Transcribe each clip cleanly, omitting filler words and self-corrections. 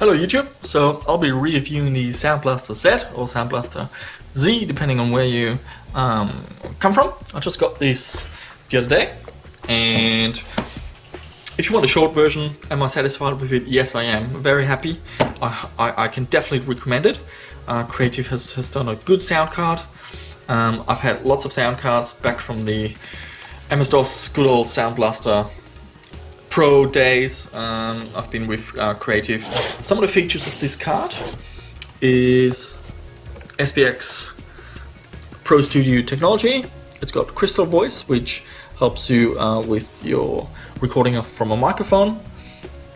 Hello YouTube, so I'll be reviewing the Sound Blaster Z or Sound Blaster Z depending on where you come from. I just got this the other day, and if you want a short version, am I satisfied with it? Yes, I am. Very happy. I can definitely recommend it. Creative has done a good sound card. I've had lots of sound cards back from the MS-DOS good old Sound Blaster Pro days. I've been with Creative. Some of the features of this card is SPX Pro Studio technology. It's got Crystal Voice, which helps you with your recording from a microphone.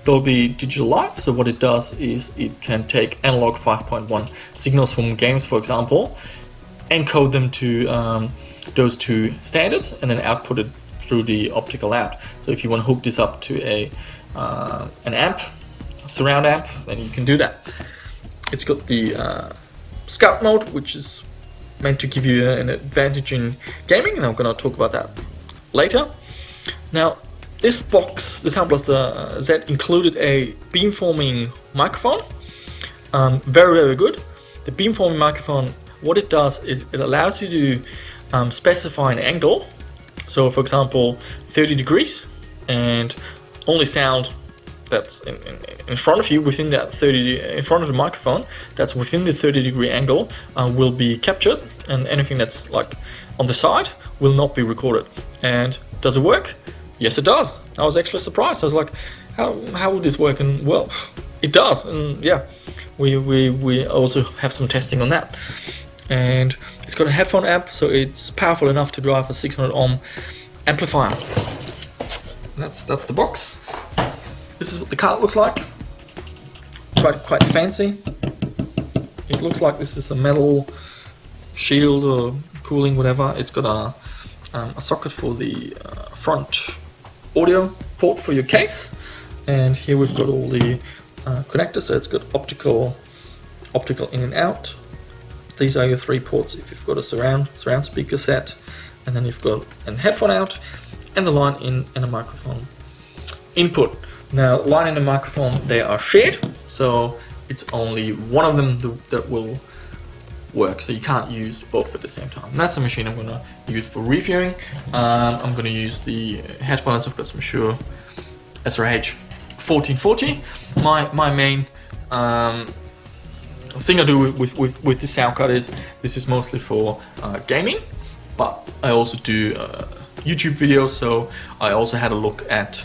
Dolby Digital Live, so what it does is it can take analog 5.1 signals from games, for example, encode them to those two standards and then output it through the optical out. So if you want to hook this up to an amp, a surround amp, then you can do that. It's got the Scout mode, which is meant to give you an advantage in gaming, and I'm going to talk about that later. Now, this box, the Sound Blaster Z, included a beamforming microphone. Very good. The beamforming microphone, what it does is it allows you to specify an angle. So for example, 30 degrees, and only sound that's in front of you within that 30, in front of the microphone, that's within the 30-degree angle will be captured, and anything that's like on the side will not be recorded. And does it work? Yes, it does. I was actually surprised. I was like, how would this work? And well, it does. And yeah, we also have some testing on that. And it's got a headphone amp, so it's powerful enough to drive a 600 ohm amplifier. That's the box. This is what the card looks like. Quite fancy. It looks like this is a metal shield or cooling, whatever. It's got a socket for the front audio port for your case, and here we've got all the connectors. So it's got optical in and out. These are your 3 ports if you've got a surround speaker set, and then you've got a headphone out and the line in and a microphone input. Now, line and the microphone, they are shared, so it's only one of them that will work, so you can't use both at the same time. And that's the machine I'm going to use for reviewing. I'm going to use the headphones. I've got some Shure SRH 1440. My main thing I do with this sound card is this is mostly for gaming, but I also do YouTube videos, so I also had a look at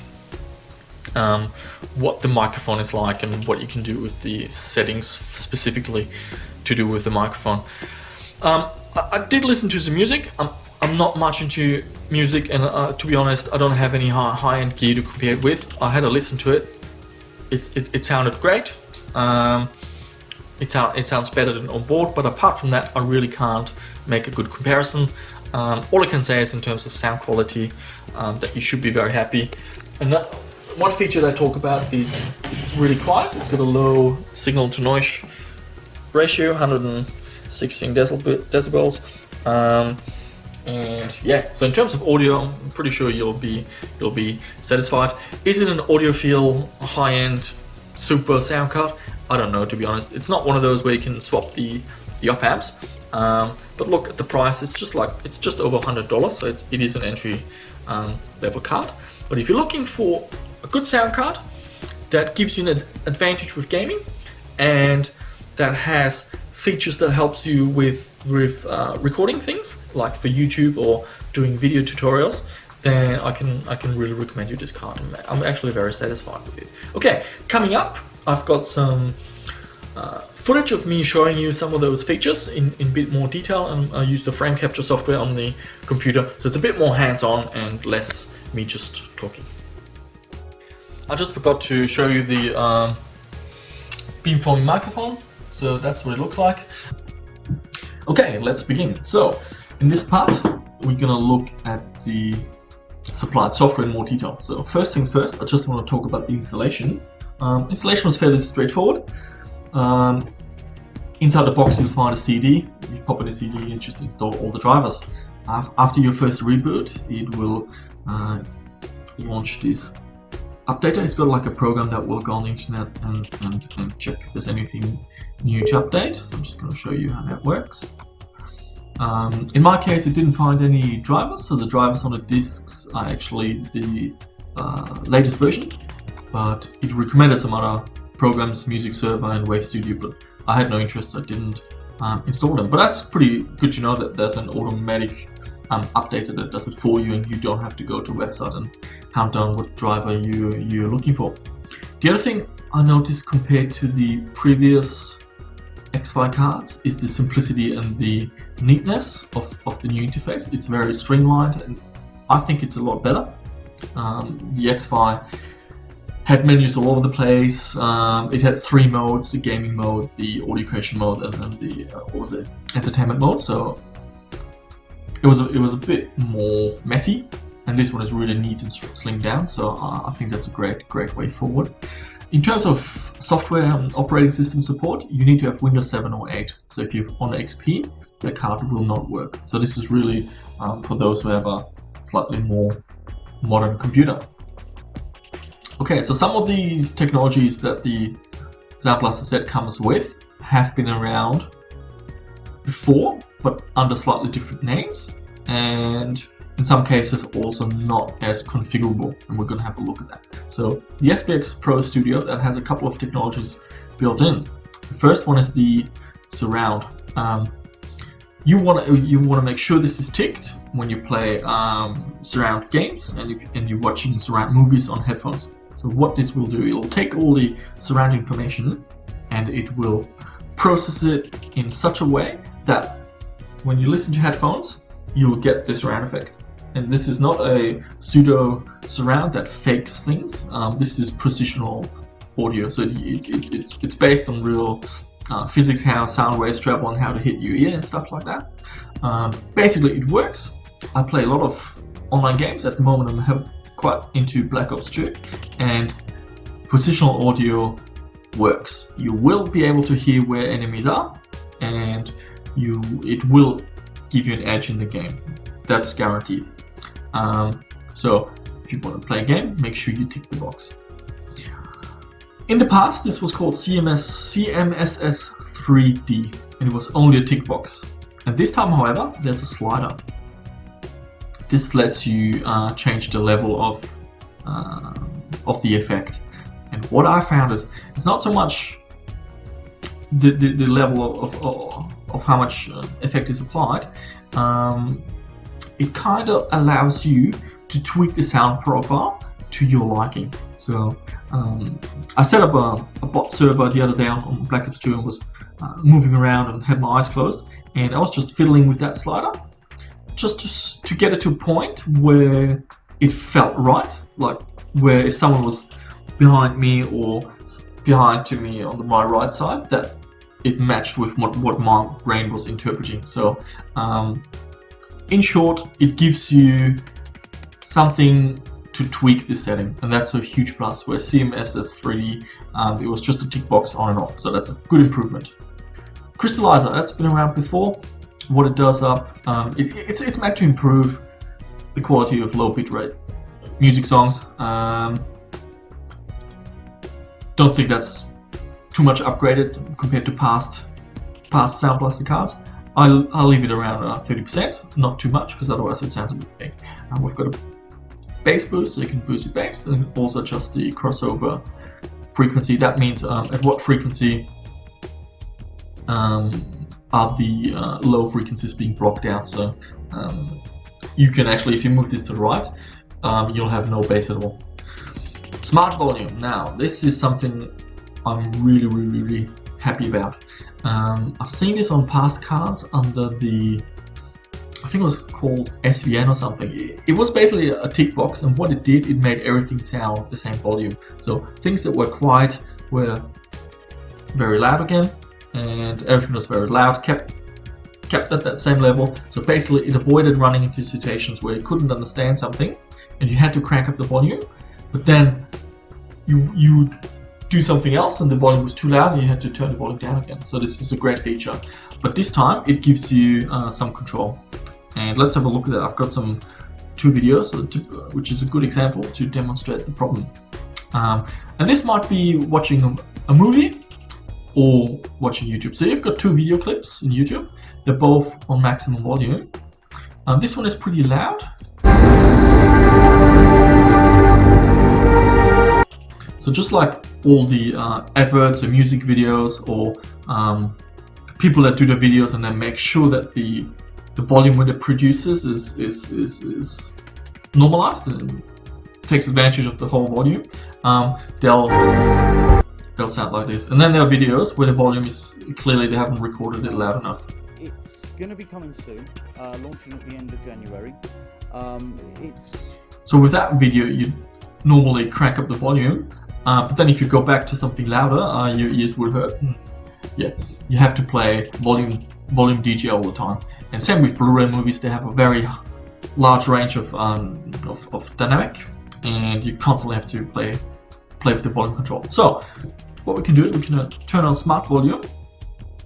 what the microphone is like and what you can do with the settings specifically to do with the microphone. I did listen to some music. I'm not much into music, and to be honest, I don't have any high-end gear to compare it with. I had a listen to it. It sounded great. It sounds better than on board, but apart from that, I really can't make a good comparison. All I can say is in terms of sound quality, that you should be very happy. And one feature that I talk about is it's really quiet. It's got a low signal to noise ratio, 116 decibels. And yeah, so in terms of audio, I'm pretty sure you'll be satisfied. Is it an audiophile high-end super sound card? I don't know, to be honest. It's not one of those where you can swap the op amps. But look at the price. It's just over $100, so it is an entry level card. But if you're looking for a good sound card that gives you an advantage with gaming and that has features that helps you with recording things like for YouTube or doing video tutorials, then I can really recommend you this card. I'm actually very satisfied with it. Okay, coming up, I've got some footage of me showing you some of those features in a bit more detail, and I use the frame capture software on the computer, so it's a bit more hands-on and less me just talking. I just forgot to show you the beamforming microphone, so that's what it looks like. Okay, let's begin. So in this part, we're gonna look at the supplied software in more detail. So first things first, I just want to talk about the installation. Installation was fairly straightforward. Inside the box you'll find a CD. You pop in a CD and just install all the drivers. After your first reboot, it will launch this updater. It's got like a program that will go on the internet and check if there's anything new to update. So I'm just going to show you how that works. In my case, it didn't find any drivers, so the drivers on the discs are actually the latest version, but it recommended some other programs, Music Server and Wave Studio, but I had no interest, so I didn't install them. But that's pretty good to know that there's an automatic updater that does it for you, and you don't have to go to a website and hunt down what driver you're looking for. The other thing I noticed compared to the previous Xfi cards is the simplicity and the neatness of the new interface. It's very streamlined, and I think it's a lot better. The Xfi had menus all over the place. It had 3 modes: the gaming mode, the audio creation mode, and then the entertainment mode. So it was a bit more messy, and this one is really neat and slimmed down. So I think that's a great way forward. In terms of software and operating system support, you need to have Windows 7 or 8. So if you're on XP, the card will not work. So this is really for those who have a slightly more modern computer. Okay, so some of these technologies that the Sound Blaster set comes with have been around before, but under slightly different names, and in some cases also not as configurable, and we're going to have a look at that. So the SPX Pro Studio, that has a couple of technologies built in. The first one is the surround. You want to make sure this is ticked when you play surround games and you're watching surround movies on headphones. So what this will do, it'll take all the surround information and it will process it in such a way that when you listen to headphones, you'll get the surround effect. And this is not a pseudo surround that fakes things. This is precisional audio, so it's based on real physics, how sound waves travel and how to hit your ear and stuff like that. Basically, it works. I play a lot of online games at the moment. I'm quite into Black Ops 2, and positional audio works. You will be able to hear where enemies are, and it will give you an edge in the game. That's guaranteed. So if you want to play a game, make sure you tick the box. In the past, this was called CMSS 3D, and it was only a tick box. And this time, however, there's a slider. This lets you change the level of the effect. And what I found is it's not so much the level of how much effect is applied. It kind of allows you to tweak the sound profile to your liking. So I set up a bot server the other day on Black Ops 2 and was moving around and had my eyes closed, and I was just fiddling with that slider just to get it to a point where it felt right, like where if someone was behind me or behind to me on my right side, that it matched with what my brain was interpreting. So in short, it gives you something to tweak the setting, and that's a huge plus. Where CMSS 3D, it was just a tick box on and off, so that's a good improvement. Crystallizer, that's been around before. What it does it's meant to improve the quality of low bitrate music songs. Don't think that's too much upgraded compared to past Sound Blaster cards. I'll leave it around 30%, not too much, because otherwise it sounds a bit big. We've got a bass boost, so you can boost your bass, and also adjust the crossover frequency. That means at what frequency are the low frequencies being blocked out. So you can actually, if you move this to the right, you'll have no bass at all. Smart volume. Now, this is something I'm really happy about. I've seen this on past cards under the, I think it was called SVN or something. It was basically a tick box, and what it did, it made everything sound the same volume. So things that were quiet were very loud again, and everything was very loud kept at that same level. So basically it avoided running into situations where you couldn't understand something and you had to crank up the volume, but then you do something else and the volume was too loud and you had to turn the volume down again. So this is a great feature, but this time it gives you some control. And let's have a look at that. I've got two videos, which is a good example to demonstrate the problem. And this might be watching a movie or watching YouTube. So you've got two video clips in YouTube. They're both on maximum volume. This one is pretty loud. So just like all the adverts or music videos or people that do the videos and then make sure that the volume when it produces is normalized and takes advantage of the whole volume, they'll sound like this. And then there are videos where the volume is clearly they haven't recorded it loud enough. It's going to be coming soon, launching at the end of January. So with that video, you normally crank up the volume, but then if you go back to something louder, your ears will hurt. Yeah, you have to play volume DJ all the time. And same with Blu-ray movies; they have a very large range of dynamic, and you constantly have to play with the volume control. So what we can do is we can turn on smart volume,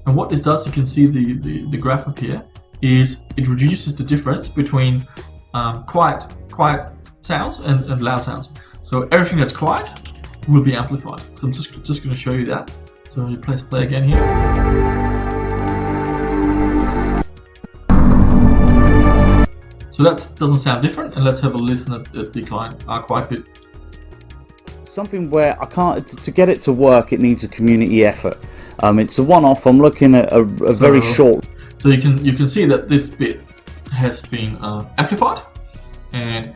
and what this does, you can see the graph up here, is it reduces the difference between quiet sounds and loud sounds. So everything that's quiet will be amplified. So I'm just going to show you that. So you press play again here. So that doesn't sound different, and let's have a listen at the quiet bit. Something where I can't, to get it to work, it needs a community effort. It's a one-off. I'm looking at a very short. So you can see that this bit has been amplified, and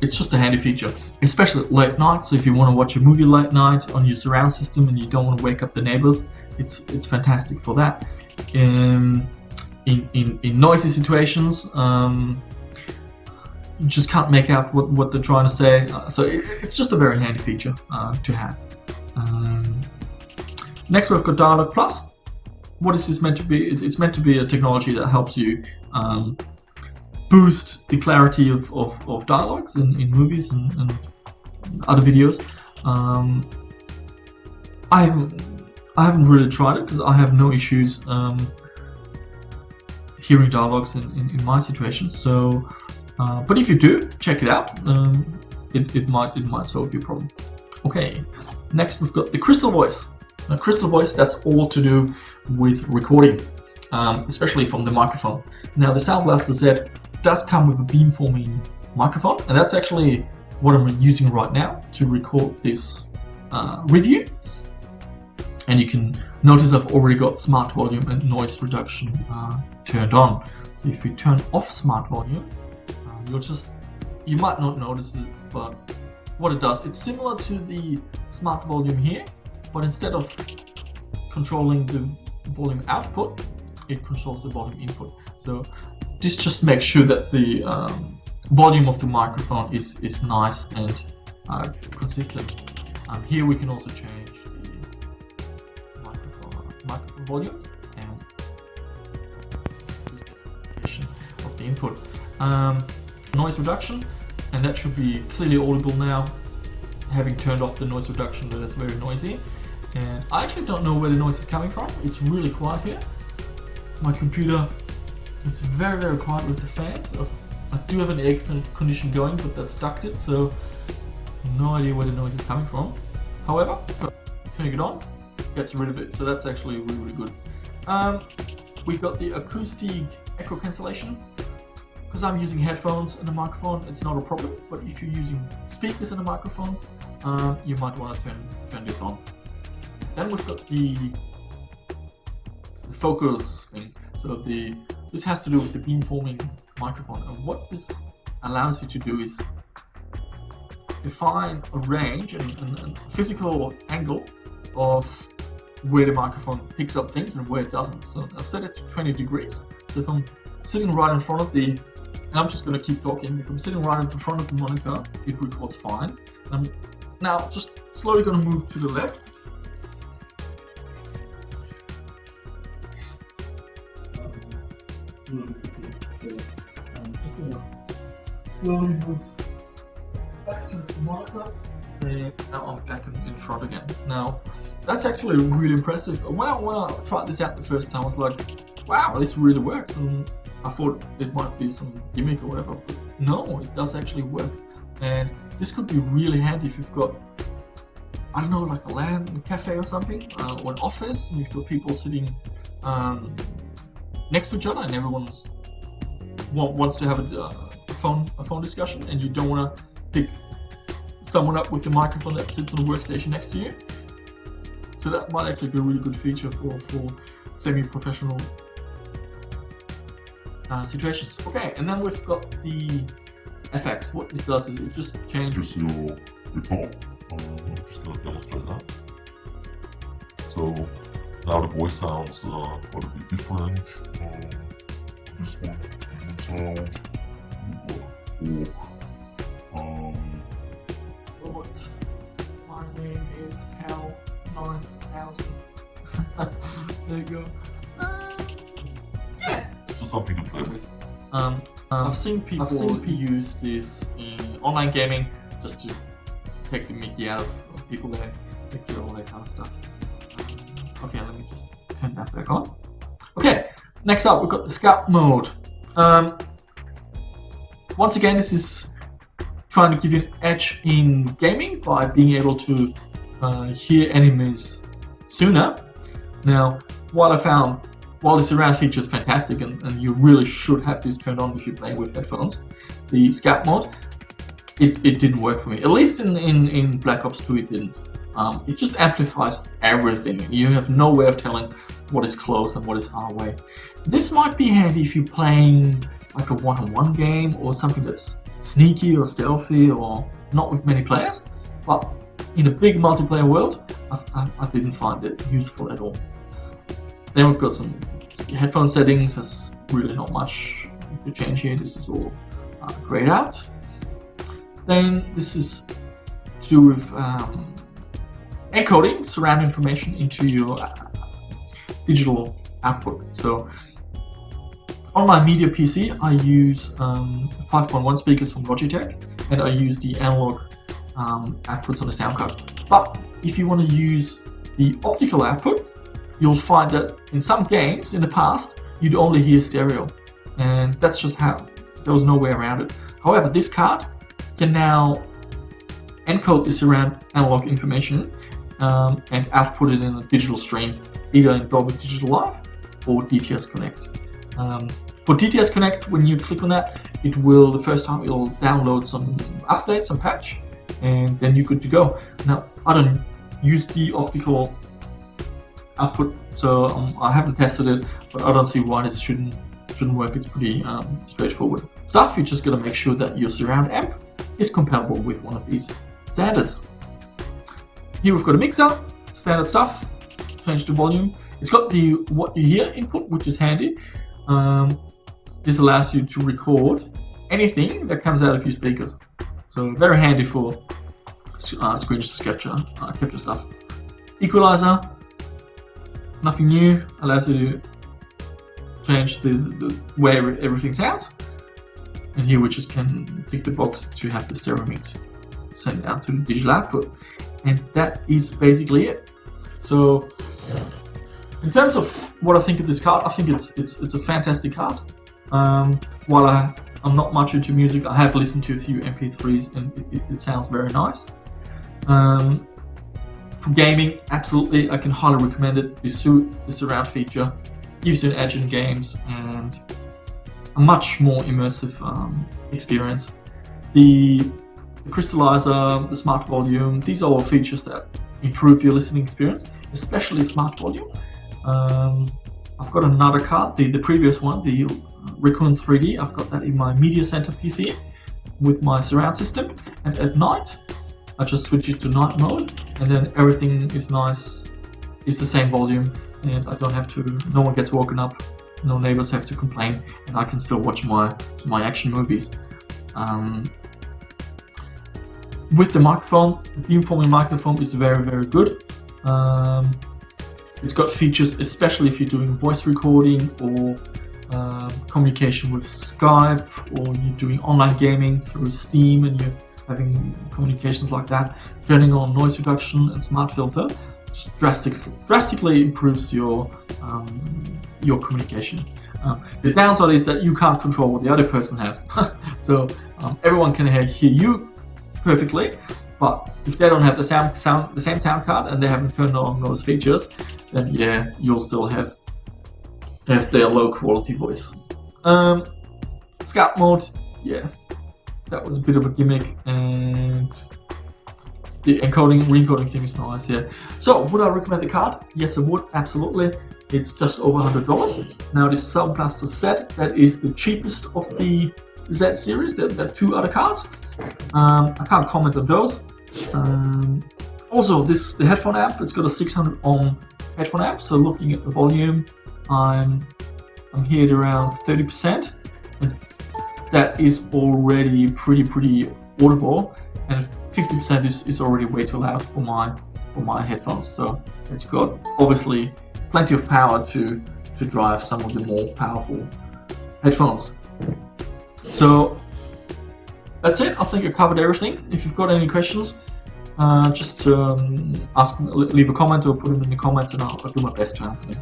it's just a handy feature, especially at late night. So if you want to watch a movie late night on your surround system and you don't want to wake up the neighbors, it's fantastic for that. In noisy situations, you just can't make out what they're trying to say. So it's just a very handy feature to have. Next, we've got Dialog Plus. What is this meant to be? It's meant to be a technology that helps you boost the clarity of dialogues in movies and other videos. I haven't really tried it because I have no issues hearing dialogues in my situation. So, but if you do, check it out. It might solve your problem. Okay, next we've got the Crystal Voice. Now, Crystal Voice, that's all to do with recording, especially from the microphone. Now, the Sound Blaster Z does come with a beamforming microphone, and that's actually what I'm using right now to record this review. And you can notice I've already got smart volume and noise reduction turned on. So if we turn off smart volume, you might not notice it, but what it does, it's similar to the smart volume here, but instead of controlling the volume output, it controls the volume input. So this just makes sure that the volume of the microphone is nice and consistent. Here we can also change the microphone volume and of the input. Noise reduction, and that should be clearly audible now, having turned off the noise reduction, that it's very noisy. And I actually don't know where the noise is coming from. It's really quiet here. My computer, it's very, very quiet with the fans. I do have an air condition going, but that's ducked it, so no idea where the noise is coming from. However, turning it on gets rid of it, so that's actually really, really good. We've got the acoustic echo cancellation. Because I'm using headphones and a microphone, it's not a problem. But if you're using speakers and a microphone, you might want to turn this on. Then we've got the focus thing. So this has to do with the beamforming microphone. And what this allows you to do is define a range and physical angle of where the microphone picks up things and where it doesn't. So I've set it to 20 degrees. So if I'm sitting right in front of and I'm just going to keep talking. If I'm sitting right in front of the monitor, it records fine. And I'm now just slowly going to move to the left. Slowly move back to the monitor. And now I'm back in front again. Now, that's actually really impressive. When I tried this out the first time, I was like, wow, this really works. And I thought it might be some gimmick or whatever, but no, it does actually work. And this could be really handy if you've got I don't know, like a LAN cafe or something, or an office, and you've got people sitting next to each other, and everyone wants to have a phone discussion, and you don't want to pick someone up with a microphone that sits on the workstation next to you. So that might actually be a really good feature for semi-professional situations. Okay, and then we've got the FX. What this does is it just changes your talk. I'm just going to demonstrate that. So now the voice sounds quite a bit different. This one sound Robert, my name is Hal 9000. There you go. Yeah. So something to play with. I've seen people use this in online gaming just to take the mickey out of people there, picture all that kind of stuff. Okay, let me just turn that back on. Okay, next up we've got the scout mode. Once again, this is trying to give you an edge in gaming by being able to hear enemies sooner. Now, while the surround feature is fantastic and you really should have this turned on if you're playing with headphones, the scout mode, it didn't work for me. At least in Black Ops 2 it didn't. It just amplifies everything. You have no way of telling what is close and what is far away. This might be handy if you're playing like a one-on-one game or something that's sneaky or stealthy or not with many players, but in a big multiplayer world, I didn't find it useful at all. Then we've got some headphone settings. There's really not much to change here. This is all grayed out. Then this is to do with encoding surround information into your digital output. So on my media PC, I use 5.1 speakers from Logitech, and I use the analog outputs on the sound card. But if you want to use the optical output, you'll find that in some games in the past, you'd only hear stereo, and that's just how. There was no way around it. However, this card can now encode the surround analog information and output it in a digital stream, either in Dolby Digital Live or DTS Connect. For DTS Connect, when you click on that, the first time it'll download some updates, some patch, and then you're good to go. Now, I don't use the optical output, so I haven't tested it, but I don't see why this shouldn't work. It's pretty straightforward stuff. You just gotta make sure that your surround amp is compatible with one of these standards. Here we've got a mixer, standard stuff. Change the volume. It's got the what you hear input, which is handy. This allows you to record anything that comes out of your speakers. So very handy for screen capture stuff. Equalizer, nothing new. Allows you to change the where everything sounds. And here we just can tick the box to have the stereo mix sent out to the digital output. And that is basically it. So in terms of what I think of this card, I think it's a fantastic card. While I'm not much into music, I have listened to a few MP3s and it sounds very nice. For gaming, absolutely, I can highly recommend it. The surround feature gives you an edge in games and a much more immersive experience. The crystallizer, the smart volume, these are all features that improve your listening experience, especially smart volume. I've got another card, the previous one, the Raccoon 3D. I've got that in my media center PC with my surround system, and at night I just switch it to night mode, and then everything is nice. It's the same volume, and I don't have to. No one gets woken up. No neighbors have to complain, and I can still watch my action movies. With the microphone, the beamforming microphone is very, very good. It's got features, especially if you're doing voice recording or communication with Skype, or you're doing online gaming through Steam and you're having communications like that. Turning on noise reduction and smart filter just drastically improves your communication. The downside is that you can't control what the other person has. So everyone can hear you perfectly, But if they don't have the same sound card and they haven't turned on those features, then yeah, you'll still have their low quality voice. Scout mode, yeah, that was a bit of a gimmick, and the re-encoding thing is nice, yeah. So, would I recommend the card? Yes, I would, absolutely. It's just over $100. Now, this Sound Blaster set, that is the cheapest of the Z series. There are 2 other cards. I can't comment on those. Also, the headphone amp, it's got a 600 ohm headphone amp. So, looking at the volume, I'm here at around 30%, and that is already pretty audible. And 50% is already way too loud for my headphones. So it's got obviously plenty of power to drive some of the more powerful headphones. So that's it. I think I covered everything. If you've got any questions, just leave a comment or put them in the comments, and I'll do my best to answer them.